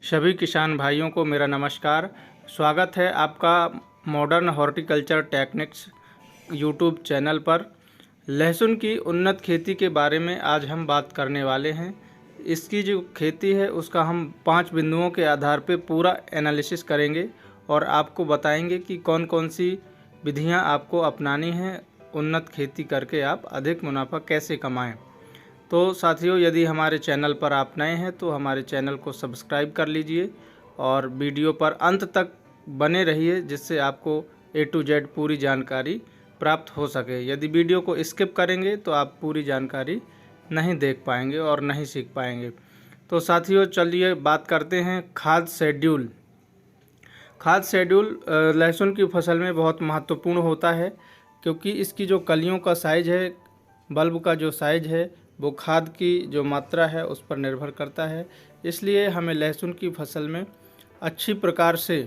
सभी किसान भाइयों को मेरा नमस्कार। स्वागत है आपका modern horticulture techniques YouTube channel पर। लहसुन की उन्नत खेती के बारे में आज हम बात करने वाले हैं। इसकी जो खेती है उसका हम 5 बिंदुओं के आधार पर पूरा एनालिसिस करेंगे और आपको बताएंगे कि कौन कौन सी विधियां आपको अपनानी हैं। उन्नत खेती करके आप अधिक मुनाफा कैसे कमाएं। तो साथियों, यदि हमारे चैनल पर आप नए हैं तो हमारे चैनल को सब्सक्राइब कर लीजिए और वीडियो पर अंत तक बने रहिए, जिससे आपको A to Z पूरी जानकारी प्राप्त हो सके। यदि वीडियो को स्किप करेंगे तो आप पूरी जानकारी नहीं देख पाएंगे और नहीं सीख पाएंगे। तो साथियों, चलिए बात करते हैं खाद शेड्यूल। खाद शेड्यूल लहसुन की फसल में बहुत महत्वपूर्ण होता है, क्योंकि इसकी जो कलियों का साइज़ है, बल्ब का जो साइज़ है, वो खाद की जो मात्रा है उस पर निर्भर करता है। इसलिए हमें लहसुन की फसल में अच्छी प्रकार से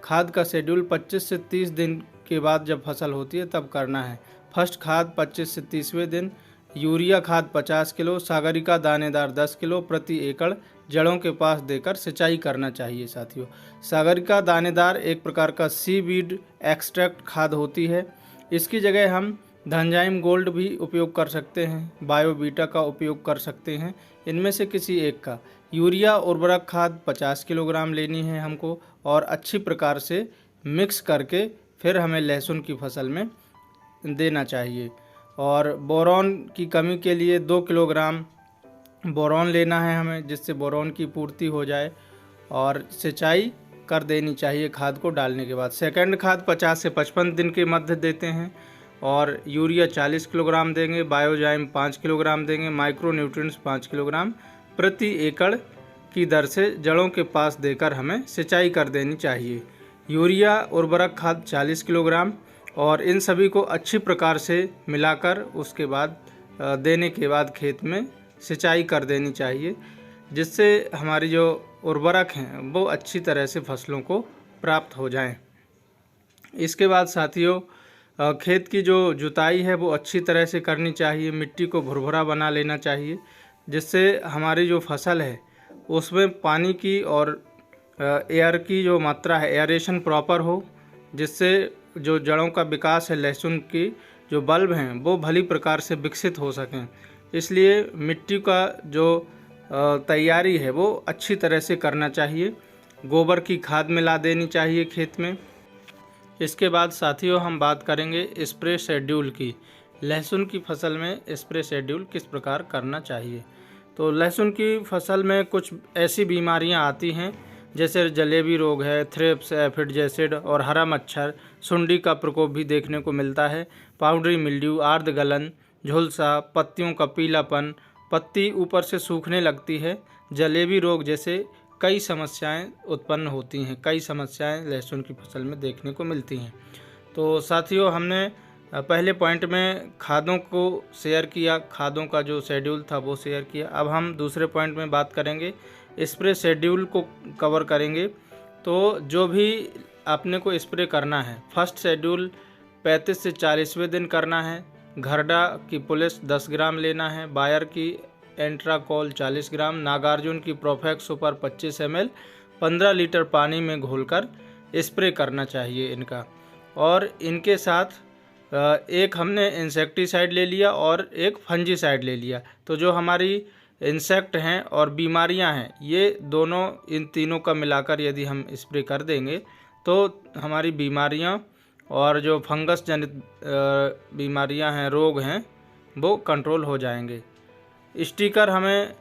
खाद का शेड्यूल 25 से 30 दिन के बाद जब फसल होती है तब करना है। फर्स्ट खाद 25 से 30वें दिन, यूरिया खाद 50 किलो, सागरिका दानेदार 10 किलो प्रति एकड़ जड़ों के पास देकर सिंचाई करना चाहिए। साथियों, सागरिका दानेदार एक प्रकार का सीवीड एक्सट्रैक्ट खाद होती है। इसकी जगह हम धनजाइम गोल्ड भी उपयोग कर सकते हैं, बायोबीटा का उपयोग कर सकते हैं, इनमें से किसी एक का। यूरिया उर्वरक खाद 50 किलोग्राम लेनी है हमको और अच्छी प्रकार से मिक्स करके फिर हमें लहसुन की फसल में देना चाहिए। और बोरॉन की कमी के लिए 2 किलोग्राम बोरॉन लेना है हमें, जिससे बोरॉन की पूर्ति हो जाए, और सिंचाई कर देनी चाहिए खाद को डालने के बाद। सेकंड खाद 50 से 55 दिन के मध्य देते हैं और यूरिया 40 किलोग्राम देंगे, बायोजाइम 5 किलोग्राम देंगे, माइक्रो न्यूट्रिएंट्स 5 किलोग्राम प्रति एकड़ की दर से जड़ों के पास देकर हमें सिंचाई कर देनी चाहिए। यूरिया उर्वरक खाद 40 किलोग्राम, और इन सभी को अच्छी प्रकार से मिलाकर उसके बाद देने के बाद खेत में सिंचाई कर देनी चाहिए, जिससे हमारी जो उर्वरक हैं वो अच्छी तरह से फसलों को प्राप्त हो जाएं। इसके बाद साथियों, खेत की जो जुताई है वो अच्छी तरह से करनी चाहिए। मिट्टी को भुरभुरा बना लेना चाहिए, जिससे हमारी जो फसल है उसमें पानी की और एयर की जो मात्रा है, एयरेशन प्रॉपर हो, जिससे जो जड़ों का विकास है, लहसुन की जो बल्ब हैं वो भली प्रकार से विकसित हो सकें। इसलिए मिट्टी का जो तैयारी है वो अच्छी तरह से करना चाहिए। गोबर की खाद मिला देनी चाहिए खेत में। इसके बाद साथियों, हम बात करेंगे स्प्रे शेड्यूल की। लहसुन की फसल में स्प्रे शेड्यूल किस प्रकार करना चाहिए। तो लहसुन की फसल में कुछ ऐसी बीमारियां आती हैं, जैसे जलेबी रोग है, थ्रिप्स, एफिड जैसिड और हरा मच्छर, सुंडी का प्रकोप भी देखने को मिलता है, पाउडरी मिल्ड्यू, आर्द्र गलन, झुलसा, पत्तियों का पीलापन, पत्ती ऊपर से सूखने लगती है, जलेबी रोग जैसे कई समस्याएं उत्पन्न होती हैं। कई समस्याएं लहसुन की फसल में देखने को मिलती हैं। तो साथियों, हमने पहले पॉइंट में खादों को शेयर किया, खादों का जो शेड्यूल था वो शेयर किया। अब हम दूसरे पॉइंट में बात करेंगे, स्प्रे शेड्यूल को कवर करेंगे। तो जो भी आपने को स्प्रे करना है, फर्स्ट शेड्यूल 35 से 40वें दिन करना है। घरडा की पुलिस 10 ग्राम लेना है, बायर की एंट्राकॉल 40 ग्राम, नागार्जुन की प्रोफेक्स सुपर 25 ml 15 लीटर पानी में घोलकर स्प्रे करना चाहिए इनका। और इनके साथ एक हमने इंसेक्टिसाइड ले लिया और एक फंजीसाइड ले लिया। तो जो हमारी इंसेक्ट हैं और बीमारियां हैं, ये दोनों, इन तीनों का मिलाकर यदि हम स्प्रे कर देंगे तो हमारी बीमारियां और जो फंगस जनित बीमारियां हैं, रोग हैं, वो कंट्रोल हो जाएंगे। स्टिकर हमें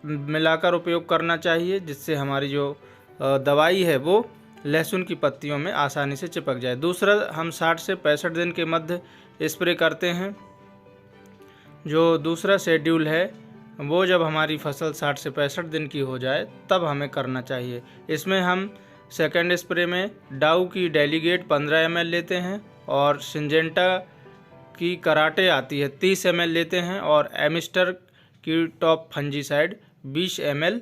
मिलाकर उपयोग करना चाहिए, जिससे हमारी जो दवाई है वो लहसुन की पत्तियों में आसानी से चिपक जाए। दूसरा, हम 60 से 65 दिन के मध्य स्प्रे करते हैं। जो दूसरा शेड्यूल है वो जब हमारी फसल 60 से 65 दिन की हो जाए तब हमें करना चाहिए। इसमें हम सेकेंड स्प्रे में डाउ की डेलीगेट 15 ml लेते हैं और सिंजेंटा की कराटे आती है 30 ml लेते हैं, और एमिस्टर की टॉप फंजीसाइड 20 ml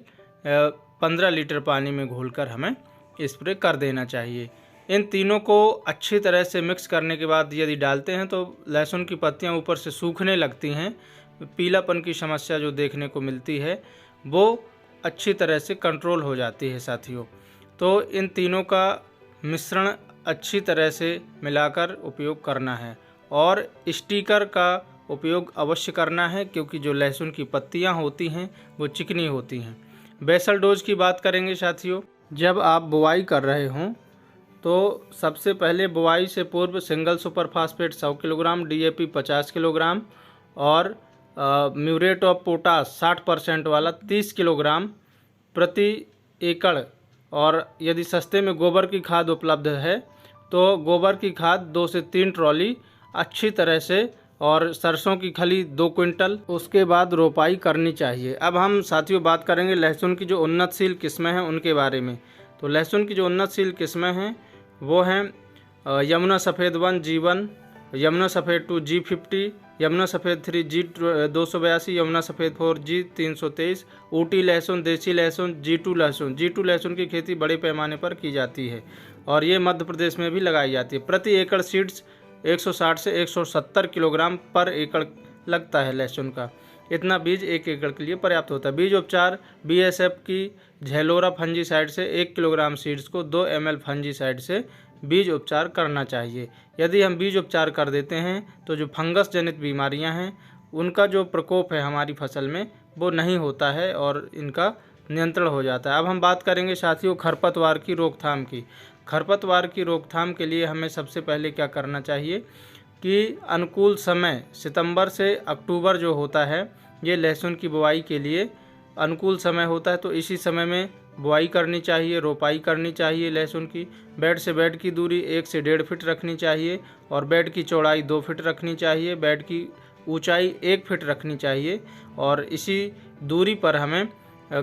15 लीटर पानी में घोलकर हमें स्प्रे कर देना चाहिए। इन तीनों को अच्छी तरह से मिक्स करने के बाद यदि डालते हैं तो लहसुन की पत्तियां ऊपर से सूखने लगती हैं। पीलापन की समस्या जो देखने को मिलती है वो अच्छी तरह से कंट्रोल हो जाती है साथियों। तो इन तीनों का मिश्रण अच्छी तरह से मिलाकर उपयोग करना है और स्टिकर का उपयोग अवश्य करना है, क्योंकि जो लहसुन की पत्तियां होती हैं वो चिकनी होती हैं। बेसल डोज की बात करेंगे साथियों। जब आप बुआई कर रहे हों तो सबसे पहले बुआई से पूर्व single super phosphate 100 kilogram, DAP 50 kilogram और म्यूरेट ऑफ पोटास 60% वाला 30 किलोग्राम प्रति एकड़, और यदि सस्ते में गोबर की खाद उपलब्ध है तो गोबर की खाद 2 से 3 ट्रॉली अच्छी तरह से, और सरसों की खली 2 क्विंटल, उसके बाद रोपाई करनी चाहिए। अब हम साथियों बात करेंगे लहसुन की जो उन्नतशील किस्में हैं उनके बारे में। तो लहसुन की जो उन्नतशील किस्में हैं वो हैं यमुना सफ़ेद 1 G1, यमुना सफ़ेद 2 G50, यमुना सफ़ेद 3 G282, यमुना सफ़ेद 4 G323, ऊटी लहसुन, देसी लहसुन, G2 लहसुन। G2 लहसुन की खेती बड़े पैमाने पर की जाती है और ये मध्य प्रदेश में भी लगाई जाती है। प्रति एकड़ सीड्स 160 से 170 किलोग्राम पर एकड़ लगता है लहसुन का। इतना बीज 1 एकड़ के लिए पर्याप्त होता है। बीज उपचार BSF की झेलोरा फंजीसाइड से 1 किलोग्राम सीड्स को 2 ml फंजीसाइड से बीज उपचार करना चाहिए। यदि हम बीज उपचार कर देते हैं तो जो फंगस जनित बीमारियां हैं उनका जो प्रकोप है हमारी फसल में वो नहीं होता है और इनका नियंत्रण हो जाता है। अब हम बात करेंगे साथियों खरपतवार की रोकथाम की। खरपतवार की रोकथाम के लिए हमें सबसे पहले क्या करना चाहिए कि अनुकूल समय सितंबर से अक्टूबर जो होता है ये लहसुन की बुआई के लिए अनुकूल समय होता है, तो इसी समय में बुआई करनी चाहिए, रोपाई करनी चाहिए लहसुन की। बेड से बेड की दूरी 1 से 1.5 फीट रखनी चाहिए और बेड की चौड़ाई 2 फीट रखनी चाहिए, बेड की ऊंचाई 1 फीट रखनी चाहिए और इसी दूरी पर हमें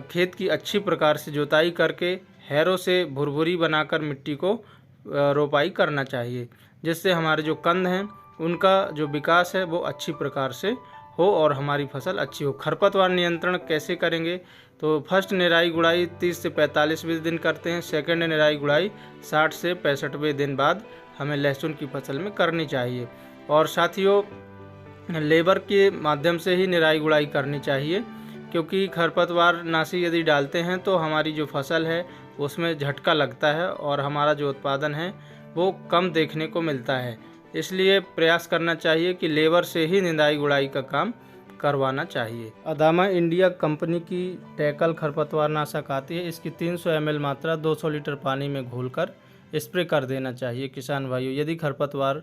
खेत की अच्छी प्रकार से जुताई करके हैरों से भुरभुरी बनाकर मिट्टी को रोपाई करना चाहिए, जिससे हमारे जो कंद हैं उनका जो विकास है वो अच्छी प्रकार से हो और हमारी फसल अच्छी हो। खरपतवार नियंत्रण कैसे करेंगे? तो फर्स्ट निराई गुड़ाई 30 से 45वें दिन करते हैं। सेकंड निराई गुड़ाई 60 से 65वें दिन बाद हमें लहसुन की फसल में करनी चाहिए और साथियों लेबर के माध्यम से ही निराई गुड़ाई करनी चाहिए, क्योंकि खरपतवार नाशी यदि डालते हैं तो हमारी जो फसल है उसमें झटका लगता है और हमारा जो उत्पादन है वो कम देखने को मिलता है। इसलिए प्रयास करना चाहिए कि लेबर से ही निराई गुड़ाई का काम करवाना चाहिए। अदामा इंडिया कंपनी की टैकल खरपतवार नाशक आती है। इसकी 300 ml मात्रा 200 लीटर पानी में घोलकर स्प्रे कर देना चाहिए किसान भाइयों, यदि खरपतवार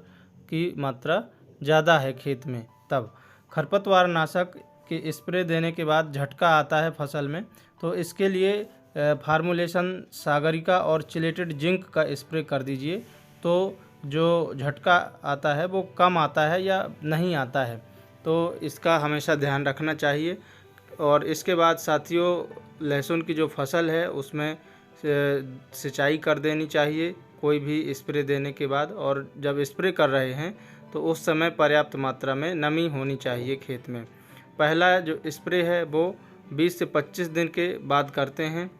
की मात्रा ज़्यादा है खेत में तब। खरपतवार नाशक के स्प्रे देने के बाद झटका आता है फसल में, तो इसके लिए फार्मूलेशन सागरिका और चिलेटेड जिंक का स्प्रे कर दीजिए, तो जो झटका आता है वो कम आता है या नहीं आता है, तो इसका हमेशा ध्यान रखना चाहिए। और इसके बाद साथियों लहसुन की जो फसल है उसमें सिंचाई कर देनी चाहिए कोई भी स्प्रे देने के बाद, और जब स्प्रे कर रहे हैं तो उस समय पर्याप्त मात्रा में नमी होनी चाहिए खेत में। पहला जो स्प्रे है वो 20 से 25 दिन के बाद करते हैं।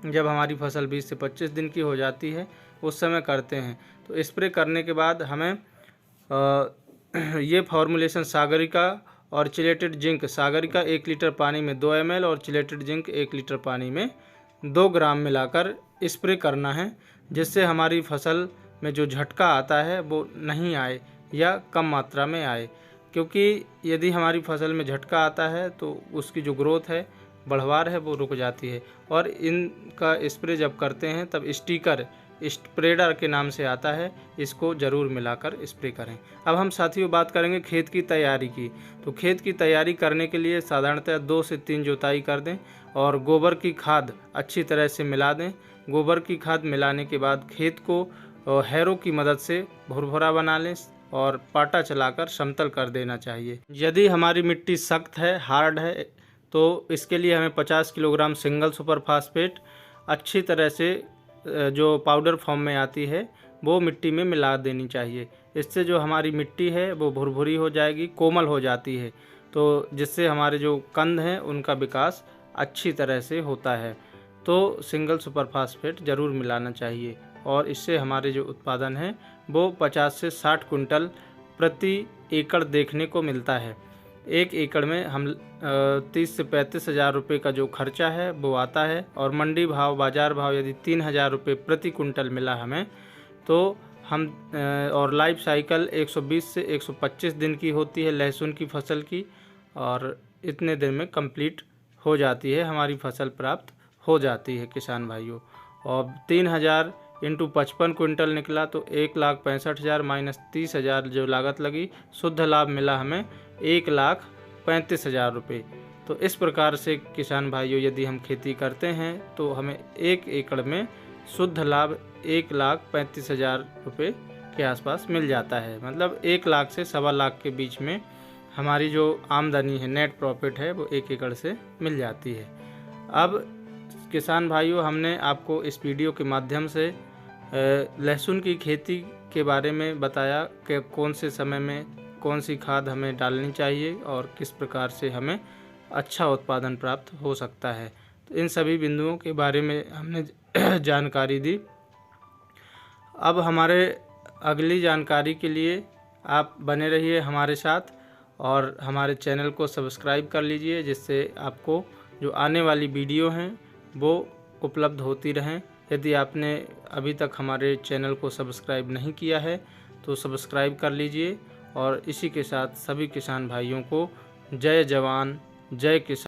जब हमारी फसल 20 से 25 दिन की हो जाती है उस समय करते हैं। तो स्प्रे करने के बाद हमें ये फॉर्मुलेशन सागरिका और चिलेटेड जिंक, सागरिका 1 लीटर पानी में 2 ml और चिलेटेड जिंक 1 लीटर पानी में 2 ग्राम मिलाकर स्प्रे करना है, जिससे हमारी फसल में जो झटका आता है वो नहीं आए या कम मात्रा में आए। क्योंकि यदि हमारी फसल में झटका आता है तो उसकी जो ग्रोथ है, बढ़वार है, वो रुक जाती है। और इनका स्प्रे जब करते हैं तब स्टिकर स्प्रेडर के नाम से आता है, इसको ज़रूर मिलाकर स्प्रे करें। अब हम साथियों बात करेंगे खेत की तैयारी की। तो खेत की तैयारी करने के लिए साधारणतः 2 से 3 जुताई कर दें और गोबर की खाद अच्छी तरह से मिला दें। गोबर की खाद मिलाने के बाद खेत को हैरों की मदद से भुरभुरा बना लें और पाटा चलाकर समतल कर देना चाहिए। यदि हमारी मिट्टी सख्त है, हार्ड है, तो इसके लिए हमें 50 किलोग्राम सिंगल सुपर फास्फेट अच्छी तरह से जो पाउडर फॉर्म में आती है वो मिट्टी में मिला देनी चाहिए। इससे जो हमारी मिट्टी है वो भुरभुरी हो जाएगी, कोमल हो जाती है, तो जिससे हमारे जो कंद हैं उनका विकास अच्छी तरह से होता है। तो सिंगल सुपर फास्फेट ज़रूर मिलाना चाहिए और इससे हमारे जो उत्पादन है वो 50 से 60 कुंटल प्रति एकड़ देखने को मिलता है। 1 एकड़ में हम 30 से 35 हज़ार रुपये का जो खर्चा है वो आता है। और मंडी भाव, बाज़ार भाव यदि 3,000 रुपये प्रति कुंटल मिला हमें तो हम और लाइफ साइकिल 120 से 125 दिन की होती है लहसुन की फसल की, और इतने दिन में कंप्लीट हो जाती है, हमारी फसल प्राप्त हो जाती है किसान भाइयों। और 3,000 इंटू 55 क्विंटल निकला तो 1,65,000 माइनस 30,000 जो लागत लगी, शुद्ध लाभ मिला हमें 1,35,000 रुपये। तो इस प्रकार से किसान भाइयों यदि हम खेती करते हैं तो हमें 1 एकड़ में शुद्ध लाभ 1,35,000 रुपये के आसपास मिल जाता है। मतलब 1 लाख से 1.25 लाख के बीच में हमारी जो आमदनी है, नेट प्रॉफिट है, वो 1 एकड़ से मिल जाती है। अब किसान भाइयों, हमने आपको इस वीडियो के माध्यम से लहसुन की खेती के बारे में बताया कि कौन से समय में कौन सी खाद हमें डालनी चाहिए और किस प्रकार से हमें अच्छा उत्पादन प्राप्त हो सकता है। तो इन सभी बिंदुओं के बारे में हमने जानकारी दी। अब हमारे अगली जानकारी के लिए आप बने रहिए हमारे साथ और हमारे चैनल को सब्सक्राइब कर लीजिए, जिससे आपको जो आने वाली वीडियो हैं वो उपलब्ध होती रहें। यदि आपने अभी तक हमारे चैनल को सब्सक्राइब नहीं किया है तो सब्सक्राइब कर लीजिए। और इसी के साथ सभी किसान भाइयों को जय जवान जय किसान।